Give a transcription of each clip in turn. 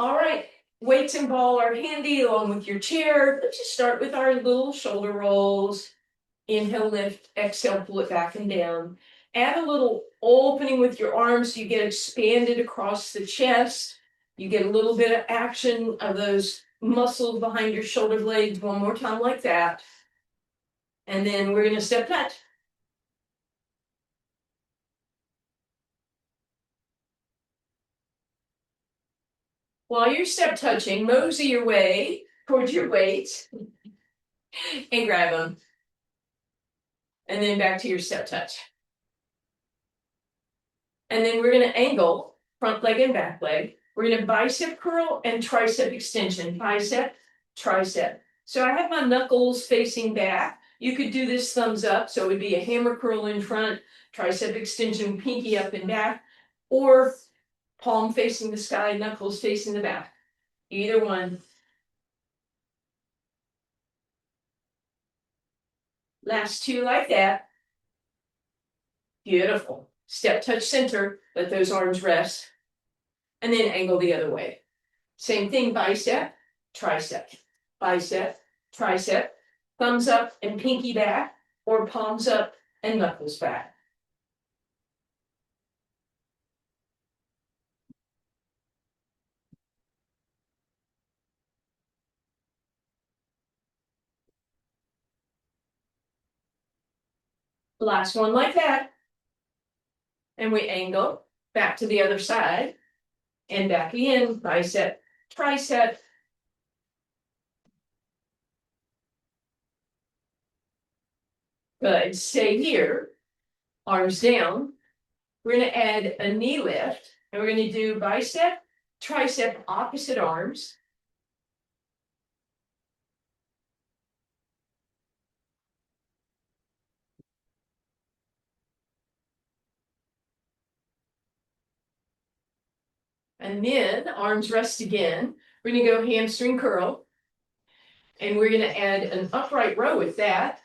All right, weights and ball are handy along with your chair. Let's just start with our little shoulder rolls. Inhale, lift, exhale, pull it back and down. Add a little opening with your arms so you get expanded across the chest. You get a little bit of action of those muscles behind your shoulder blades. One more time like that. And then we're going to step touch. While you're step touching, mosey your way towards your weights and grab them. And then back to your step touch. And then we're going to angle front leg and back leg. We're going to bicep curl and tricep extension. Bicep, tricep. So I have my knuckles facing back. You could do this thumbs up. So it would be a hammer curl in front, tricep extension, pinky up and back, or palm facing the sky, knuckles facing the back. Either one. Last two like that. Beautiful. Step touch center. Let those arms rest. And then angle the other way. Same thing, bicep, tricep, bicep, tricep, thumbs up and pinky back, or palms up and knuckles back. Last one like that. And we angle back to the other side and back again, bicep, tricep. Good. Stay here, arms down. We're going to add a knee lift, and we're going to do bicep, tricep, opposite arms. And then arms rest again. We're going to go hamstring curl. And we're going to add an upright row with that.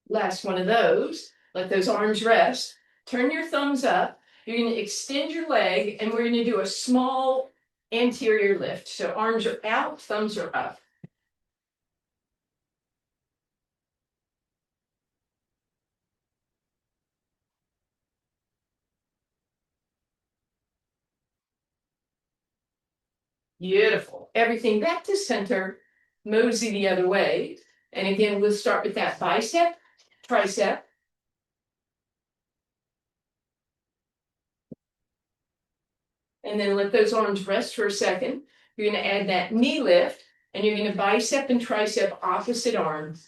Last one of those. Let those arms rest. Turn your thumbs up. You're going to extend your leg, and we're going to do a small anterior lift. So arms are out, thumbs are up. Beautiful. Everything back to center. Mosey the other way. And again, we'll start with that bicep, tricep. And then let those arms rest for a second. You're going to add that knee lift, and you're going to bicep and tricep opposite arms.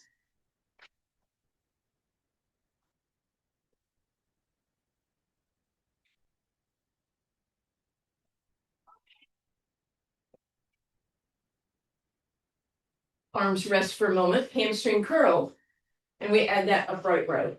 Arms rest for a moment, hamstring curl, and we add that upright row.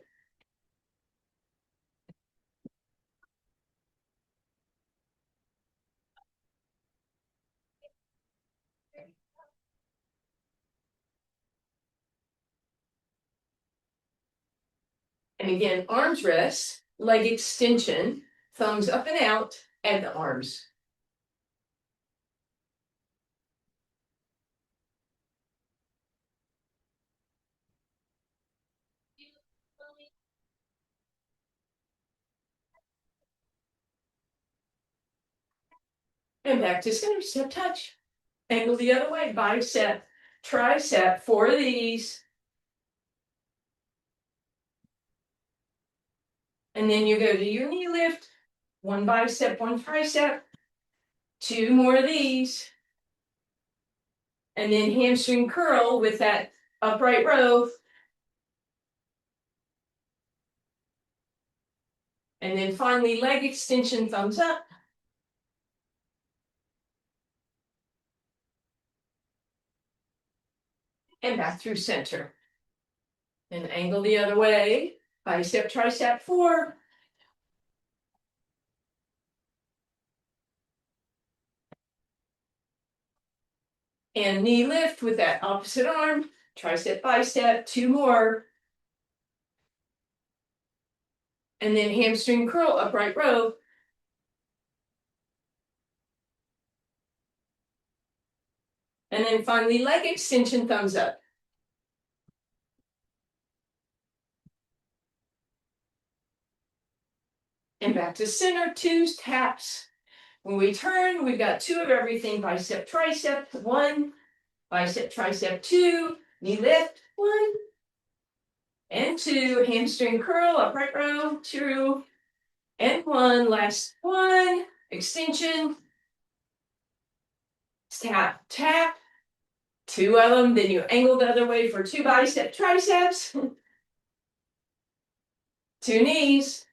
And again, arms rest, leg extension, thumbs up and out, and the arms. And back to center, step touch. Angle the other way, bicep, tricep, 4 of these. And then you go to your knee lift, 1 bicep, 1 tricep, 2 more of these. And then hamstring curl with that upright row. And then finally, leg extension, thumbs up. And back through center. And angle the other way, bicep, tricep, 4. And knee lift with that opposite arm, tricep, bicep, 2 more. And then hamstring curl, upright row. And then finally, leg extension, thumbs up. And back to center, 2 taps. When we turn, we've got 2 of everything, bicep, tricep, 1, bicep, tricep, 2, knee lift, 1, and 2, hamstring curl, upright row, 2, and 1, last 1, extension, tap, tap, 2 of them, then you angle the other way for 2 bicep, triceps, 2 knees,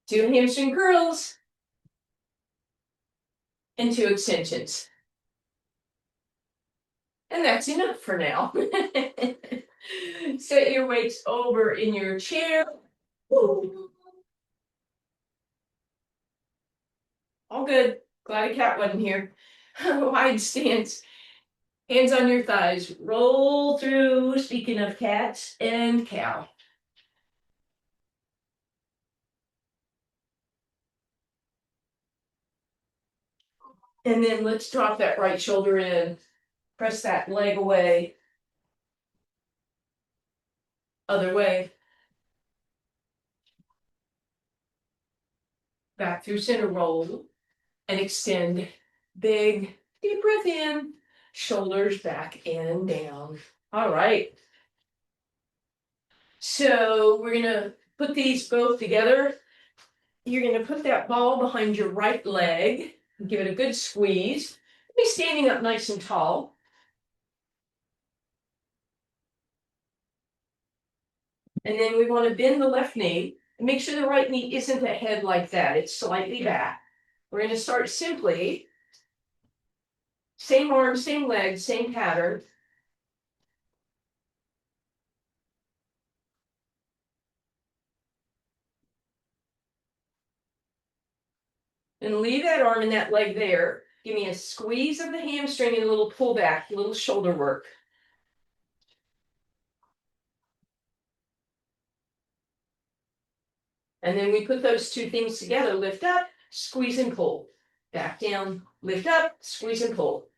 2 hamstring curls, and 2 extensions. And that's enough for now. Set your weights over in your chair. Ooh. All good. Glad a cat wasn't here. Wide stance. Hands on your thighs. Roll through, speaking of cats, and cow. And then let's drop that right shoulder in. Press that leg away. Other way. Back through center roll. And extend. Big, deep breath in. Shoulders back and down. All right. So we're gonna put these both together. You're gonna put that ball behind your right leg. Give it a good squeeze. Be standing up nice and tall. And then we want to bend the left knee. And make sure the right knee isn't ahead like that. It's slightly back. We're going to start simply. Same arm, same leg, same pattern. And leave that arm and that leg there. Give me a squeeze of the hamstring and a little pull back, a little shoulder work. And then we put those 2 things together. Lift up, squeeze and pull. Back down, lift up, squeeze and pull.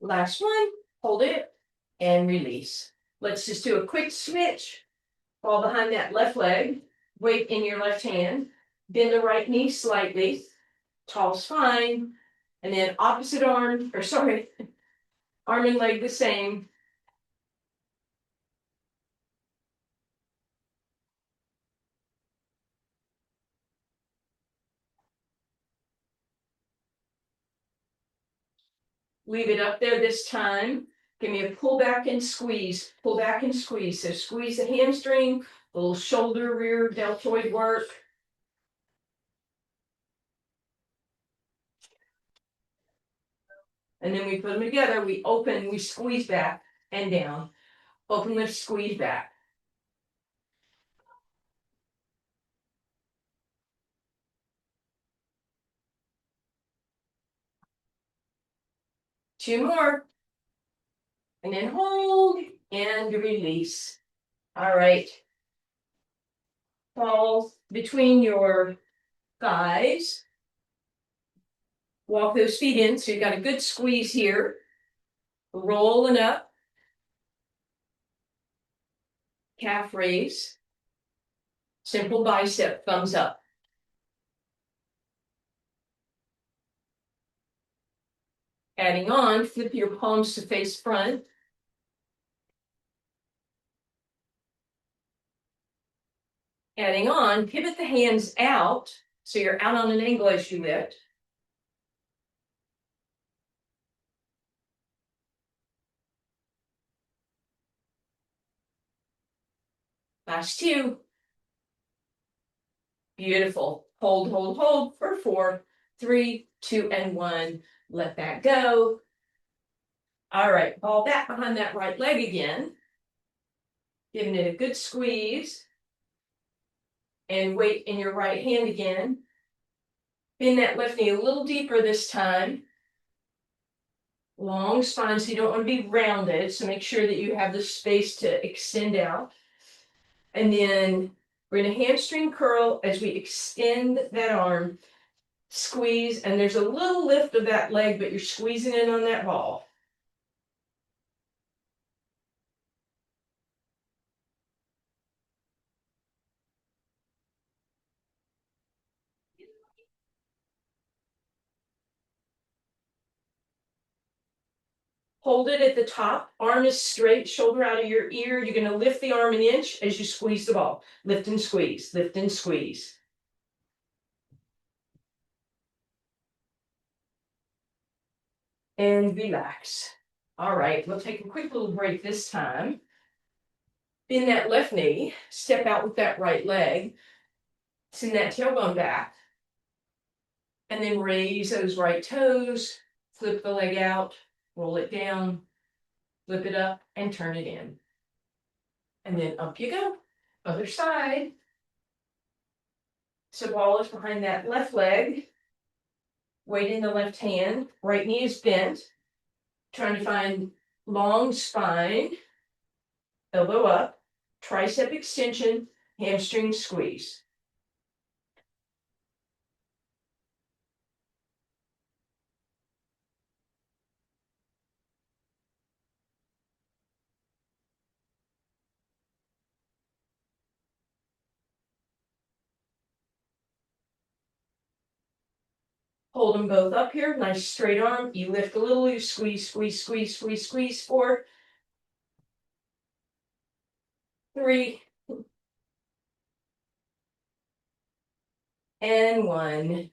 Last one, hold it, and release. Let's just do a quick switch. Fall behind that left leg, weight in your left hand, bend the right knee slightly, tall spine, and then opposite arm, or sorry, arm and leg the same. Leave it up there this time. Give me a pull back and squeeze, pull back and squeeze. So squeeze the hamstring, a little shoulder, rear, deltoid work. And then we put them together, we open, we squeeze back and down. Open, lift, squeeze back. Two more. And then hold and release. All right. Fall between your thighs. Walk those feet in. So you've got a good squeeze here. Rolling up. Calf raise. Simple bicep, thumbs up. Adding on, flip your palms to face front. Adding on, pivot the hands out. So you're out on an angle as you lift. Last 2. Beautiful. Hold, hold, hold for 4, 3, 2, and 1. Let that go. All right, ball back behind that right leg again. Giving it a good squeeze. And weight in your right hand again. Bend that left knee a little deeper this time. Long spine, so you don't want to be rounded. So make sure that you have the space to extend out. And then we're going to hamstring curl as we extend that arm. Squeeze, and there's a little lift of that leg, but you're squeezing in on that ball. Hold it at the top. Arm is straight, shoulder out of your ear. You're going to lift the arm an inch as you squeeze the ball. Lift and squeeze, lift and squeeze. And relax. All right, we'll take a quick little break this time. Bend that left knee, step out with that right leg, send that tailbone back, and then raise those right toes, flip the leg out, roll it down, flip it up, and turn it in. And then up you go. Other side. So ball is behind that left leg, weight in the left hand, right knee is bent, trying to find long spine, elbow up, tricep extension, hamstring squeeze. Hold them both up here, nice straight arm. You lift a little, you squeeze, squeeze, squeeze, squeeze, squeeze. 4, 3, and 1.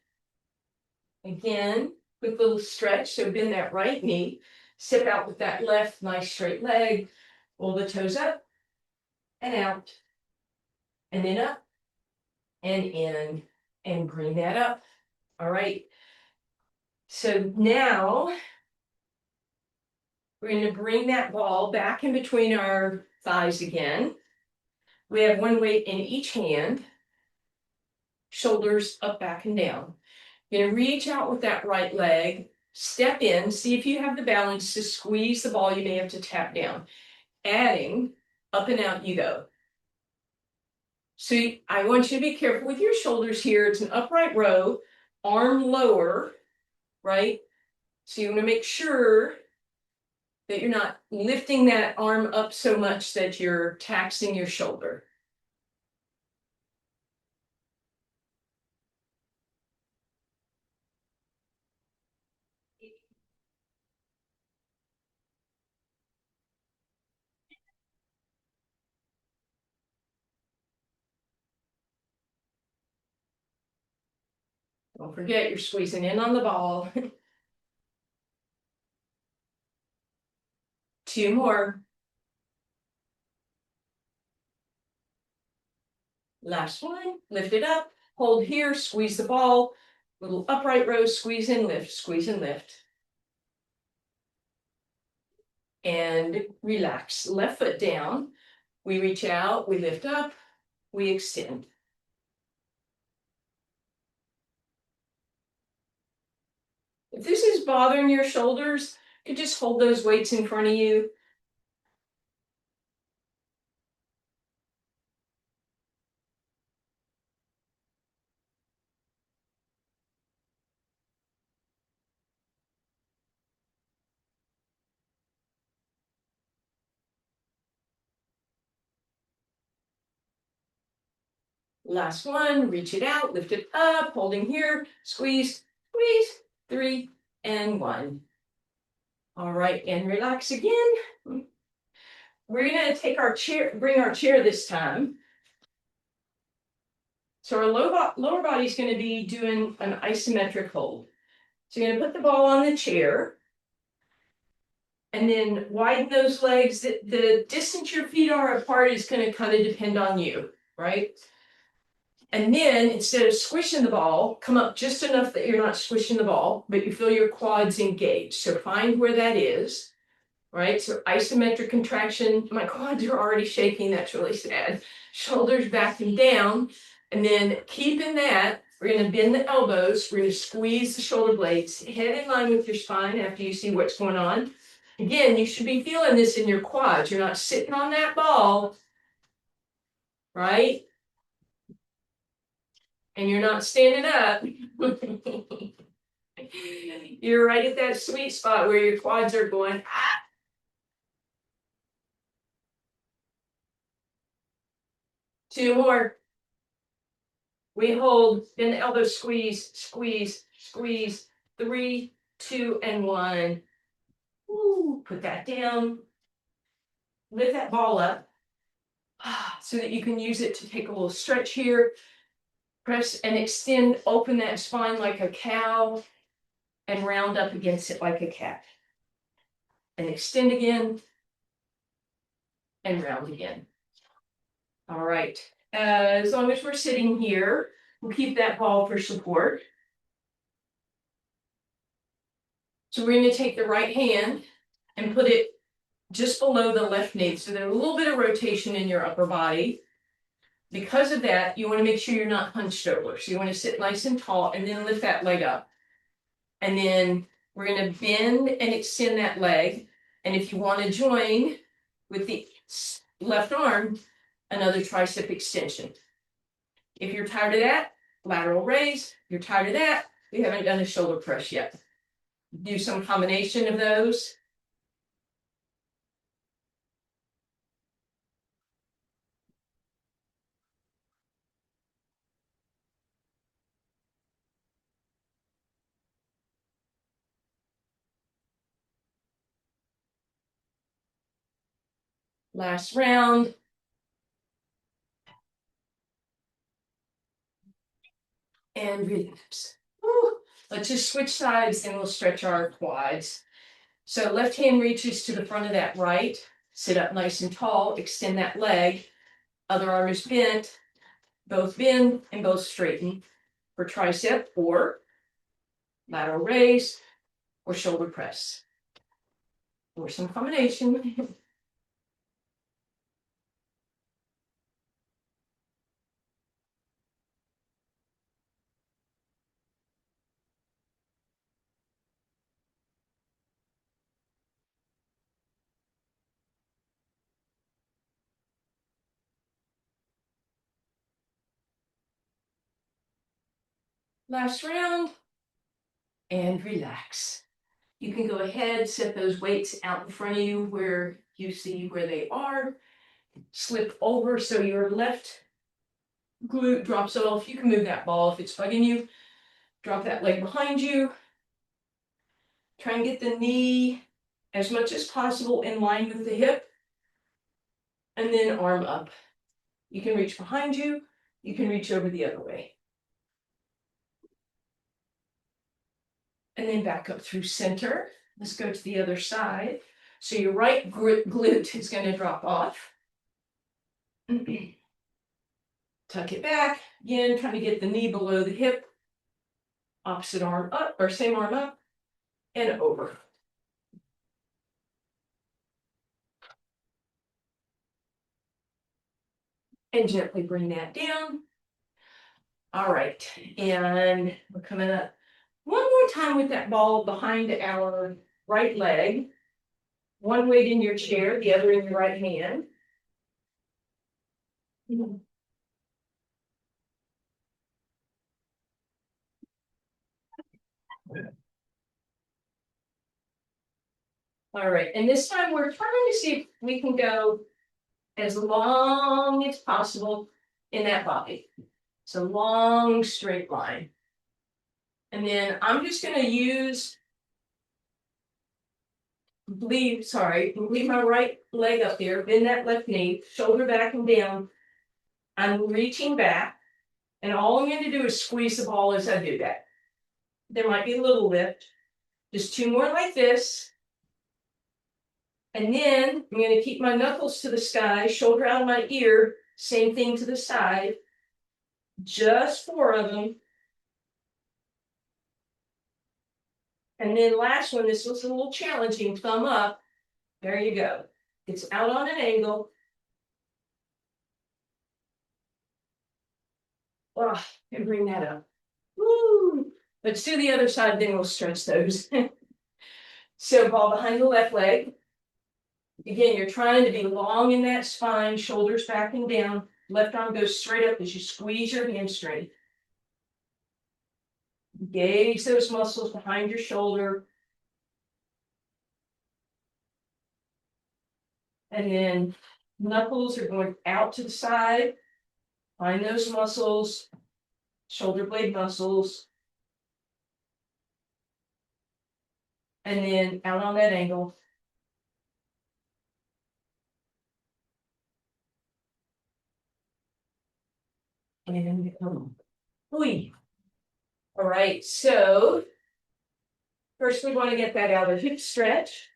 Again, quick little stretch. So bend that right knee, step out with that left, nice straight leg. Roll the toes up and out, and then up and in, and bring that up. All right. So now we're going to bring that ball back in between our thighs again. We have one weight in each hand, shoulders up, back, and down. You're going to reach out with that right leg, step in, see if you have the balance to squeeze the ball. You may have to tap down. Adding, up and out you go. So I want you to be careful with your shoulders here. It's an upright row, arm lower, right? So you want to make sure that you're not lifting that arm up so much that you're taxing your shoulder. Don't forget, you're squeezing in on the ball. 2 more. Last one, lift it up, hold here, squeeze the ball, little upright row, squeeze and lift, squeeze and lift. And relax, left foot down. We reach out, we lift up, we extend. If this is bothering your shoulders, you can just hold those weights in front of you. Last one, reach it out, lift it up, holding here, squeeze, squeeze, 3 and 1. All right, and relax again. We're gonna take our chair, bring our chair this time. So our lower body is going to be doing an isometric hold. So you're going to put the ball on the chair and then widen those legs. The distance your feet are apart is going to kind of depend on you, right? And then instead of squishing the ball, come up just enough that you're not squishing the ball, but you feel your quads engaged. So find where that is. right? So isometric contraction, my quads are already shaking, that's really sad. Shoulders back and down, and then keeping that, we're gonna bend the elbows, we're gonna squeeze the shoulder blades, head in line with your spine after you see what's going on. Again, you should be feeling this in your quads, you're not sitting on that ball, right? And you're not standing up. You're right at that sweet spot where your quads are going, ah. Two more. We hold, bend the elbow, squeeze, squeeze, squeeze. 3, 2, and 1. Ooh, put that down. Lift that ball up so that you can use it to take a little stretch here. Press and extend, open that spine like a cow and round up against it like a cat. And extend again and round again. All right. As long as we're sitting here, we'll keep that ball for support. So we're going to take the right hand and put it just below the left knee. So there's a little bit of rotation in your upper body. Because of that, you want to make sure you're not hunched over. So you want to sit nice and tall and then lift that leg up. And then we're going to bend and extend that leg. And if you want to join with the left arm, another tricep extension. If you're tired of that, lateral raise. If you're tired of that, we haven't done a shoulder press yet. Do some combination of those. Last round. And relax. Whew. Let's just switch sides and we'll stretch our quads. So left hand reaches to the front of that right. Sit up nice and tall. Extend that leg. Other arm is bent. Both bend and both straighten for tricep or lateral raise or shoulder press. Or some combination. Last round. And relax. You can go ahead, set those weights out in front of you where you see where they are. Slip over so your left glute drops off. You can move that ball if it's bugging you. Drop that leg behind you. Try and get the knee as much as possible in line with the hip. And then arm up. You can reach behind you. You can reach over the other way. And then back up through center. Let's go to the other side. So your right glute is going to drop off. Tuck it back. Again, trying to get the knee below the hip. Opposite arm up, or same arm up, and over. And gently bring that down. All right, and we're coming up one more time with that ball behind our right leg. One weight in your chair, the other in your right hand. All right, and this time we're trying to see if we can go as long as possible in that body. It's a long straight line. And then I'm just going to use, leave my right leg up there, bend that left knee, shoulder back and down. I'm reaching back, and all I'm going to do is squeeze the ball as I do that. There might be a little lift. Just 2 more like this. And then I'm going to keep my knuckles to the sky, shoulder out of my ear, same thing to the side. Just 4 of them. And then last one, this was a little challenging, thumb up. There you go. It's out on an angle. Oh, and bring that up. Woo! Let's do the other side, then we'll stretch those. So ball behind the left leg. Again, you're trying to be long in that spine, shoulders back and down. Left arm goes straight up as you squeeze your hamstring. Engage those muscles behind your shoulder. And then knuckles are going out to the side. Find those muscles, shoulder blade muscles. And then out on that angle. And All right, so first we want to get that out of hip stretch.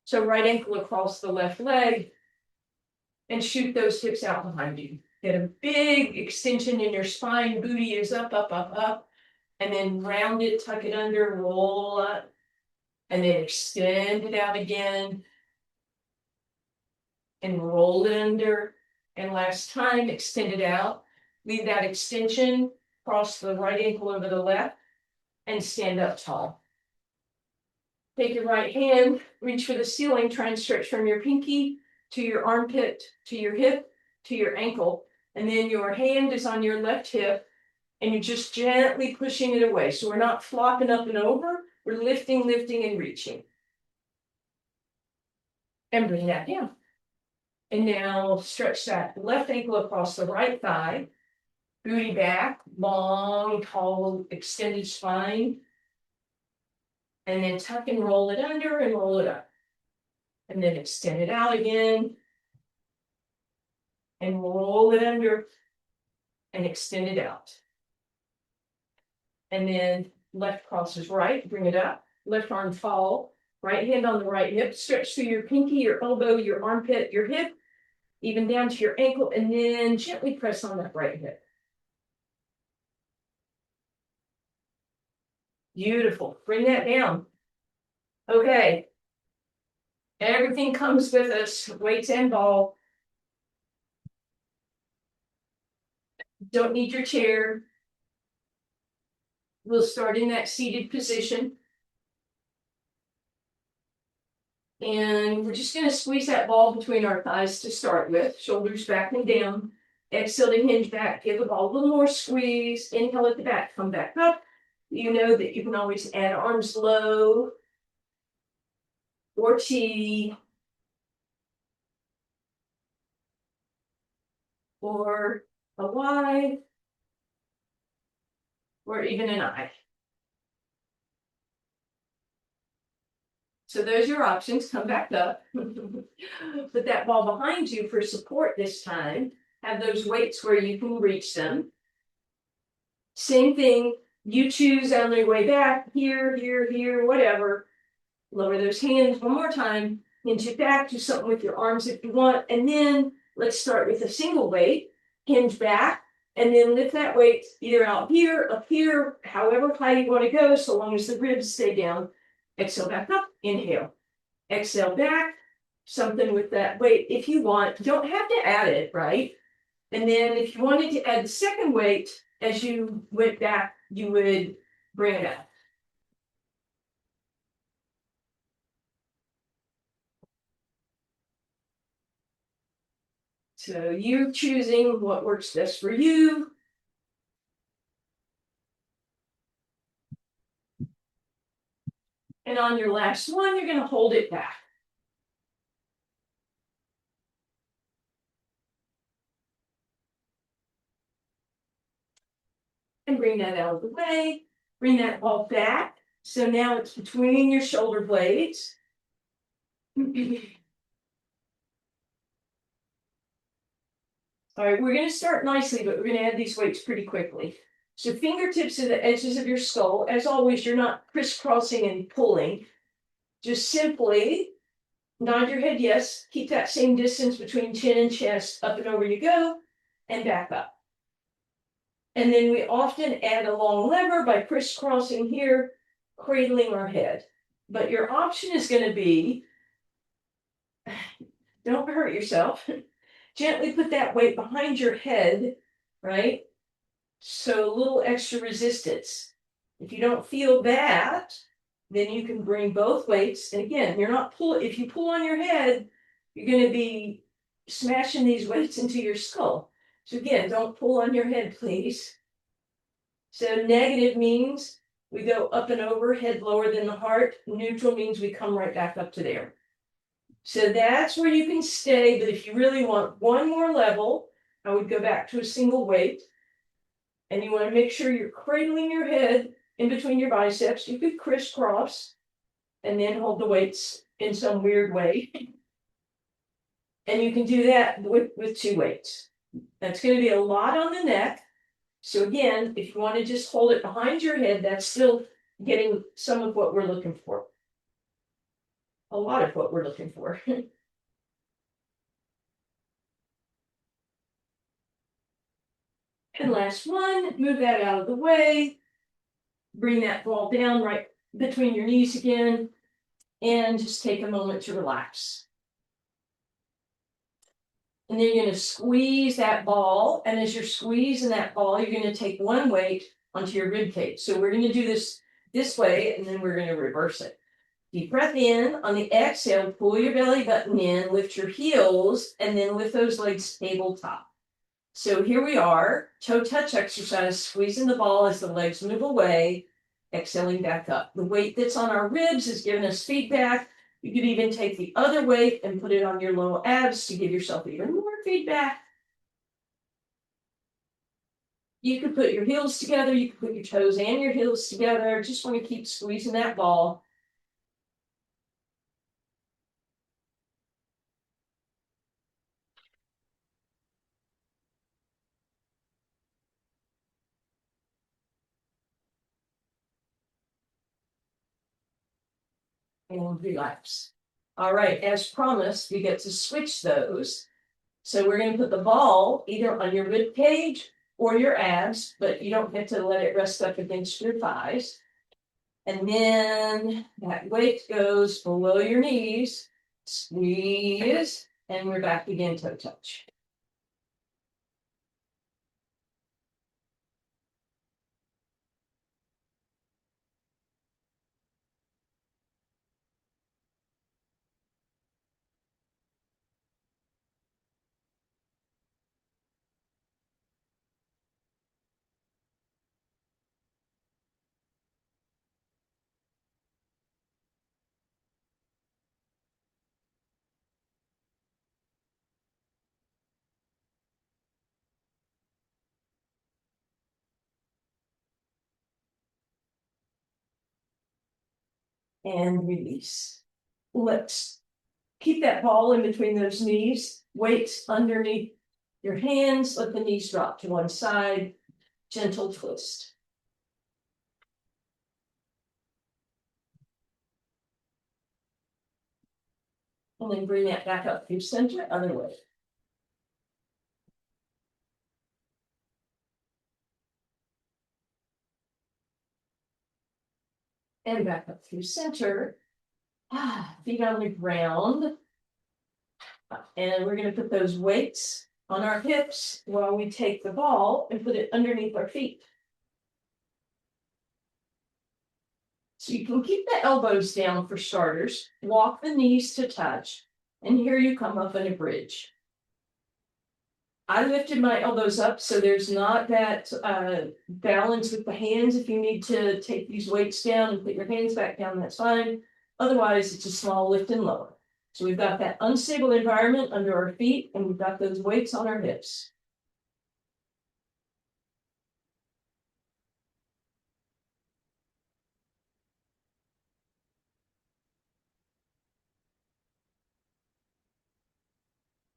So right ankle across the left leg and shoot those hips out behind you. Get a big extension in your spine, booty is up, up, up, up, and then round it, tuck it under, roll up, and then extend it out again, and roll it under, and last time, extend it out. Leave that extension, cross the right ankle over the left, and stand up tall. Take your right hand, reach for the ceiling, try and stretch from your pinky to your armpit, to your hip, to your ankle, and then your hand is on your left hip, and you're just gently pushing it away. So we're not flopping up and over, we're lifting, lifting, and reaching. And bring that down. And now stretch that left ankle across the right thigh, booty back, long, tall, extended spine. And then tuck and roll it under and roll it up. And then extend it out again. And roll it under and extend it out. And then left crosses right, bring it up, left arm fall, right hand on the right hip, stretch through your pinky, your elbow, your armpit, your hip, even down to your ankle, and then gently press on that right hip. Beautiful, bring that down. Okay, everything comes with us, weights and ball. Don't need your chair. We'll start in that seated position. And we're just going to squeeze that ball between our thighs to start with, shoulders back and down. Exhale to hinge back, give the ball a little more squeeze. Inhale at the back, come back up. You know that you can always add arms low or T or a Y or even an I. So those are your options. Come back up. Put that ball behind you for support this time. Have those weights where you can reach them. Same thing. You choose on your way back, here, here, here, whatever. Lower those hands one more time. Hinge it back. Do something with your arms if you want. And then let's start with a single weight. Hinge back. And then lift that weight either out here, up here, however high you want to go, so long as the ribs stay down. Exhale back up. Inhale. Exhale back. Something with that weight if you want. Don't have to add it, right? And then if you wanted to add the second weight, as you went back, you would bring it up. So you're choosing what works best for you. And on your last one, you're going to hold it back. And bring that out of the way. Bring that ball back. So now it's between your shoulder blades. All right, we're going to start nicely, but we're going to add these weights pretty quickly. So fingertips to the edges of your skull. As always, you're not crisscrossing and pulling. Just simply nod your head yes. Keep that same distance between chin and chest. Up and over you go, and back up. And then we often add a long lever by crisscrossing here, cradling our head. But your option is going to be don't hurt yourself. Gently put that weight behind your head, right? So a little extra resistance. If you don't feel that, then you can bring both weights. And again, you're not if you pull on your head, you're going to be smashing these weights into your skull. So again, don't pull on your head, please. So negative means we go up and over, head lower than the heart. Neutral means we come right back up to there. So that's where you can stay. But if you really want one more level, I would go back to a single weight. And you want to make sure you're cradling your head in between your biceps. You could crisscross and then hold the weights in some weird way. And you can do that with 2 weights. That's going to be a lot on the neck. So again, if you want to just hold it behind your head, that's still getting some of what we're looking for. A lot of what we're looking for. And last one, move that out of the way. Bring that ball down right between your knees again. And just take a moment to relax. And then you're going to squeeze that ball. And as you're squeezing that ball, you're going to take one weight onto your rib cage. So we're going to do this way, and then we're going to reverse it. Deep breath in. On the exhale, pull your belly button in, lift your heels, and then lift those legs tabletop. So here we are, toe touch exercise, squeezing the ball as the legs move away, exhaling back up. The weight that's on our ribs is giving us feedback. You could even take the other weight and put it on your lower abs to give yourself even more feedback. You could put your heels together. You could put your toes and your heels together. Just want to keep squeezing that ball. And relax. All right, as promised, we get to switch those. So we're going to put the ball either on your rib cage or your abs, but you don't get to let it rest up against your thighs. And then that weight goes below your knees, squeeze, and we're back again, toe touch. And release. Let's keep that ball in between those knees, weights underneath your hands, let the knees drop to one side, gentle twist. And then bring that back up through center, other way. And back up through center. Feet on the ground. And we're going to put those weights on our hips while we take the ball and put it underneath our feet. So you can keep the elbows down for starters, walk the knees to touch, and here you come up in a bridge. I lifted my elbows up so there's not that balance with the hands. If you need to take these weights down and put your hands back down, that's fine. Otherwise, it's a small lift and lower. So we've got that unstable environment under our feet, and we've got those weights on our hips.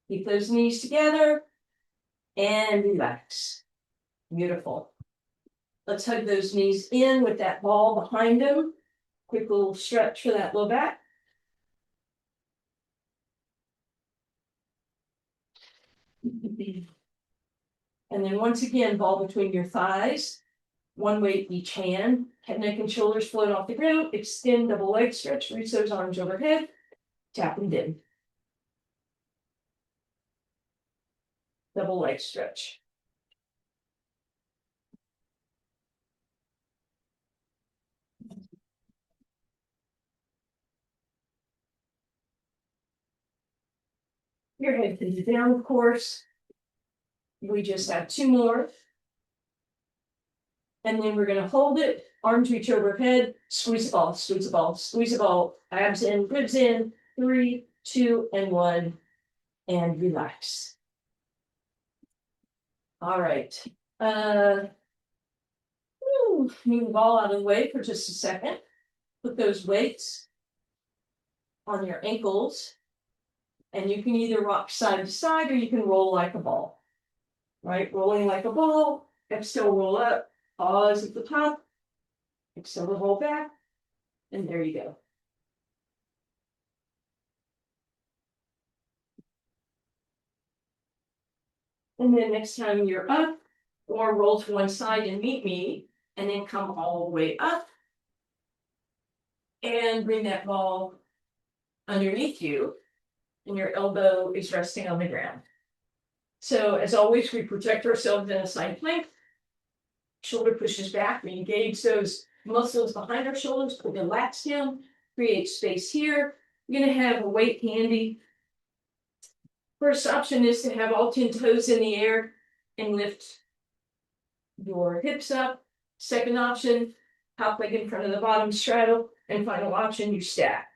Keep those knees together and relax. Beautiful. Let's hug those knees in with that ball behind them. Quick little stretch for that low back. And then once again, ball between your thighs. One weight each hand. Head, neck, and shoulders float off the ground. Extend double leg stretch. Reach those arms overhead. Tap and dim. double leg stretch. Your head can be down, of course. We just have two more. And then we're gonna hold it, arms reach overhead, squeeze the ball, squeeze the ball, squeeze the ball, abs in, ribs in, 3, 2, and 1, and relax. All right. Move the ball out of the way for just a second. Put those weights on your ankles, and you can either rock side to side or you can roll like a ball. Right? Rolling like a ball, exhale, roll up, pause at the top, exhale, roll back, and there you go. And then next time you're up, or roll to one side and meet me, and then come all the way up, and bring that ball underneath you, and your elbow is resting on the ground. So as always, we protect ourselves in a side plank. Shoulder pushes back, we engage those muscles behind our shoulders, put the lats down, create space here. You're gonna have a weight handy. First option is to have all 10 toes in the air and lift your hips up. Second option, top leg in front of the bottom, straddle, and final option, you stack.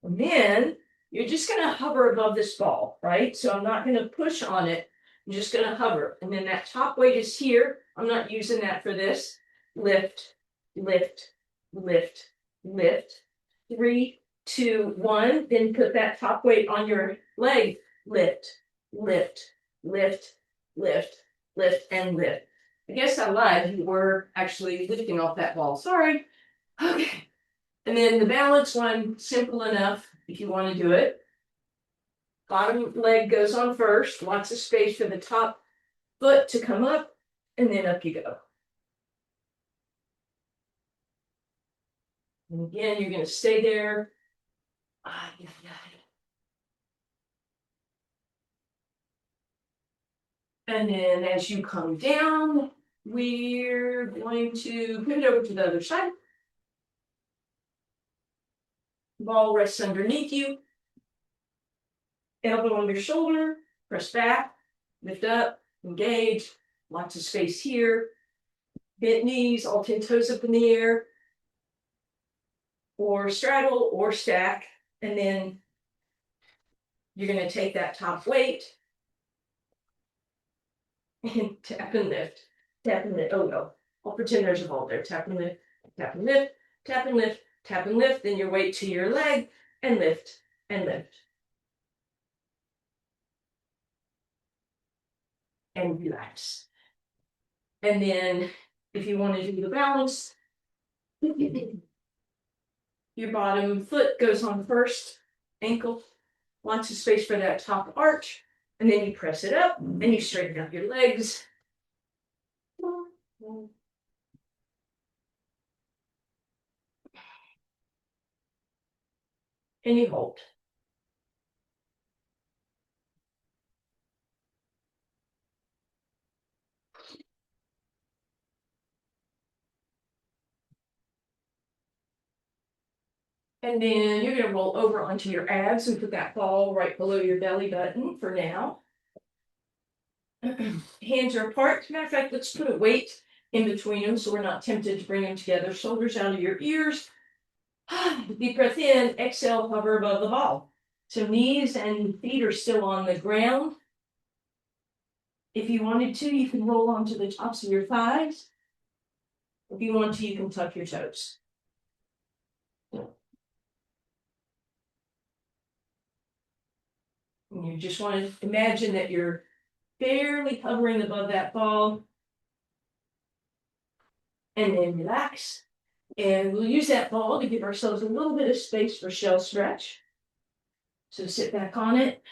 And then you're just gonna hover above this ball, right? So I'm not gonna push on it, I'm just gonna hover. And then that top weight is here. I'm not using that for this. Lift, lift, lift, lift. 3, 2, 1. Then put that top weight on your leg. Lift, lift, lift, lift, lift, and lift. I guess I lied. We're actually lifting off that ball. Sorry. Okay. And then the balance one, simple enough if you want to do it. Bottom leg goes on first, lots of space for the top foot to come up, and then up you go. And again, you're going to stay there. And then as you come down, we're going to pivot over to the other side. Ball rests underneath you. Elbow on your shoulder, press back, lift up, engage. Lots of space here. Bent knees, all 10 toes up in the air. Or straddle or stack. And then you're going to take that top weight and tap and lift. Tap and lift. Oh no. I'll pretend there's a ball there. Tap and lift. Tap and lift. Tap and lift. Tap and lift. Then your weight to your leg and lift and lift. And relax. And then if you want to do the balance, your bottom foot goes on first, ankle, lots of space for that top arch, and then you press it up and you straighten out your legs. And you hold. And then you're going to roll over onto your abs and put that ball right below your belly button for now. Hands are apart. Matter of fact, let's put a weight in between them so we're not tempted to bring them together. Shoulders out of your ears. Deep breath in, exhale, hover above the ball. So knees and feet are still on the ground. If you wanted to, you can roll onto the tops of your thighs. If you want to, you can tuck your toes. And you just want to imagine that you're barely hovering above that ball. And then relax. And we'll use that ball to give ourselves a little bit of space for shell stretch. So sit back on it.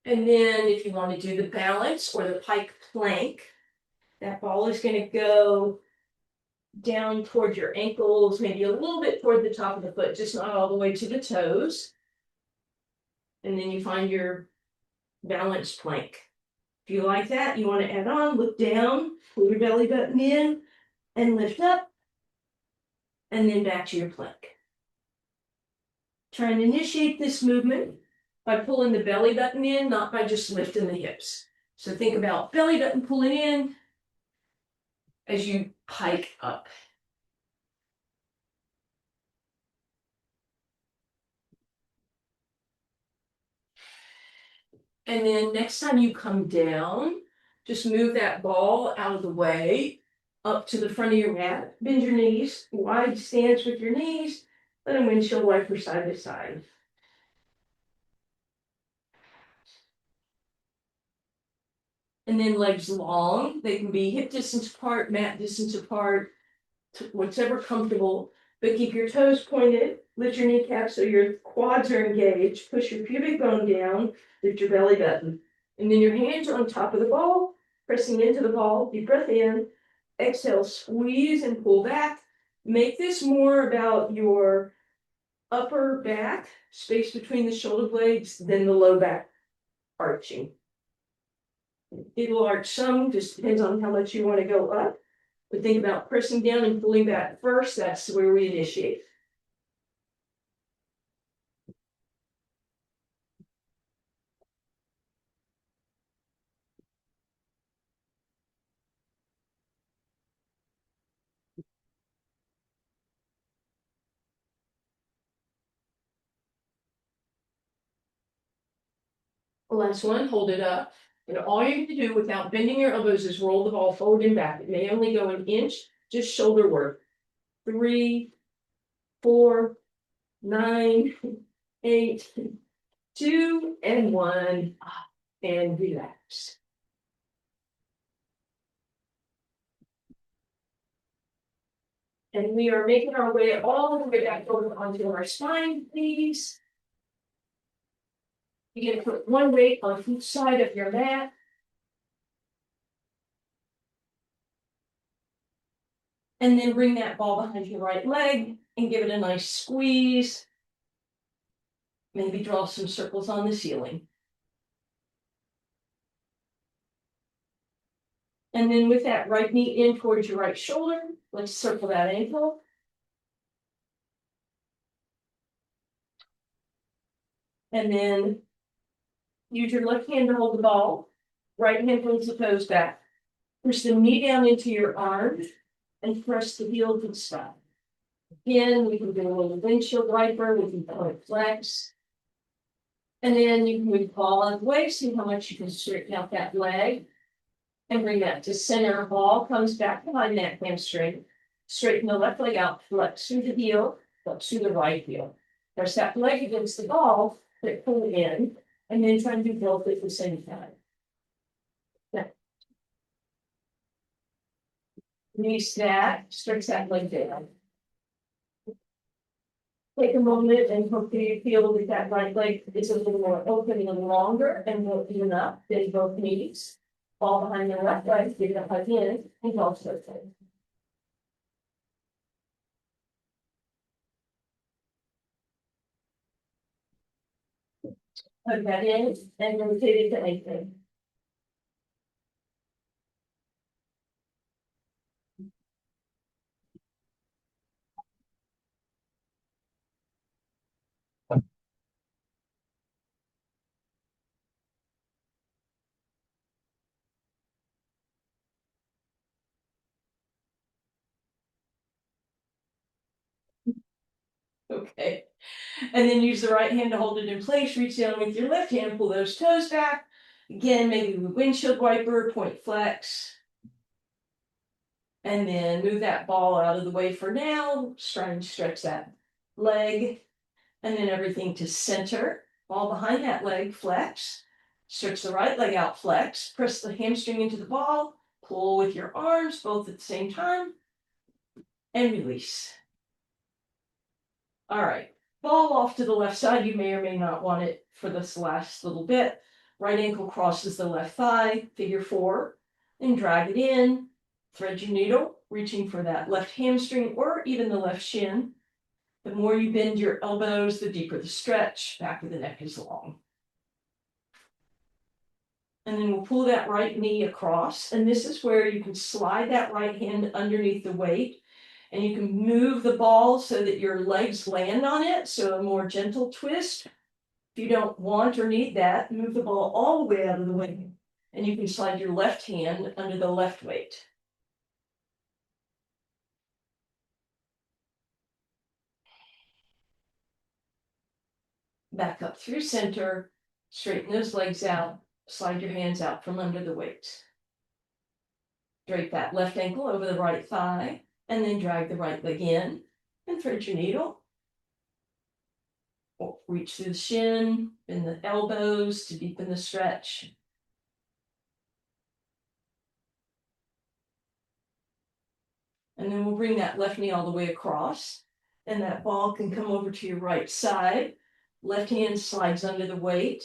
And then if you want to do the balance or the pike plank, that ball is going to go down toward your ankles, maybe a little bit toward the top of the foot, just not all the way to the toes. And then you find your balanced plank. If you like that, you want to add on, look down, pull your belly button in, and lift up, and then back to your plank. Try and initiate this movement by pulling the belly button in, not by just lifting the hips. So think about belly button pulling in as you pike up. And then next time you come down, just move that ball out of the way, up to the front of your mat, bend your knees, wide stance with your knees, let them windshield wiper side to side. And then legs long, they can be hip distance apart, mat distance apart, whatever comfortable, but keep your toes pointed, lift your kneecaps so your quads are engaged, push your pubic bone down, lift your belly button. And then your hands are on top of the ball, pressing into the ball, deep breath in, exhale, squeeze and pull back. Make this more about your upper back, space between the shoulder blades, than the low back arching. It'll arch some, just depends on how much you want to go up. But think about pressing down and pulling back first. That's where we initiate. The last one, hold it up. And all you have to do without bending your elbows is roll the ball forward and back. It may only go an inch, just shoulder work. 3, 4, 9, 8, 2, and 1. And relax. And we are making our way all the way back over onto our spine, please. You're going to put one weight on each side of your mat. And then bring that ball behind your right leg and give it a nice squeeze. Maybe draw some circles on the ceiling. And then with that right knee in towards your right shoulder, let's circle that ankle. And then use your left hand to hold the ball. Right hand pulls the toes back. Push the knee down into your arm and press the heel to the side. Again, we can do a little windshield wiper. We can point flex. And then you can move the ball out of the way, see how much you can straighten out that leg. And bring that to center. Ball comes back behind that hamstring. Straighten the left leg out, flex through the heel, flex through the right heel. Press that leg against the ball, but pull in, and then try and do both at the same time. Now, release that, stretch that leg down. Take a moment and hopefully you feel that that right leg is a little more open and longer and will even up than both knees. Ball behind the left leg, give it a hug in, and go to the side. Hug that in and rotate it to anything. Okay. And then use the right hand to hold it in place. Reach down with your left hand, pull those toes back. Again, maybe with windshield wiper, point flex. And then move that ball out of the way for now. Try and stretch that leg. And then everything to center. Ball behind that leg, flex. Stretch the right leg out, flex. Press the hamstring into the ball. Pull with your arms, both at the same time. And release. All right. Ball off to the left side. You may or may not want it for this last little bit. Right ankle crosses the left thigh, figure 4, and drag it in. Thread your needle, reaching for that left hamstring or even the left shin. The more you bend your elbows, the deeper the stretch. Back of the neck is long. And then we'll pull that right knee across. And this is where you can slide that right hand underneath the weight. And you can move the ball so that your legs land on it. So a more gentle twist. If you don't want or need that, move the ball all the way out of the way. And you can slide your left hand under the left weight. Back up through center, straighten those legs out, slide your hands out from under the weight. Drape that left ankle over the right thigh, and then drag the right leg in, and thread your needle. Reach through the shin, bend the elbows to deepen the stretch. And then we'll bring that left knee all the way across, and that ball can come over to your right side. Left hand slides under the weight,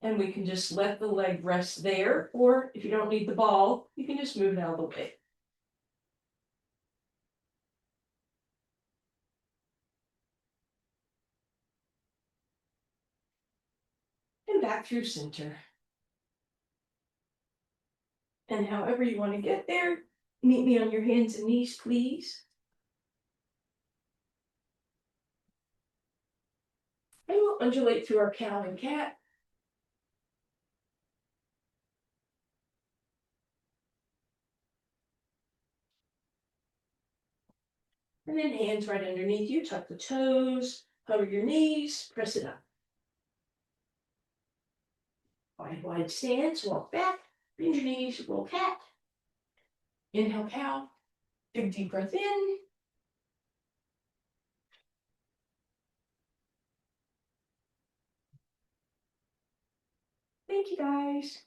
and we can just let the leg rest there, or if you don't need the ball, you can just move it out of the way. And back through center. And however you want to get there, meet me on your hands and knees, please. And we'll undulate through our cow and cat. And then hands right underneath you, tuck the toes, hover your knees, press it up. Wide stance, walk back, bend your knees, roll cat. Inhale cow, big deep breath in. Thank you guys.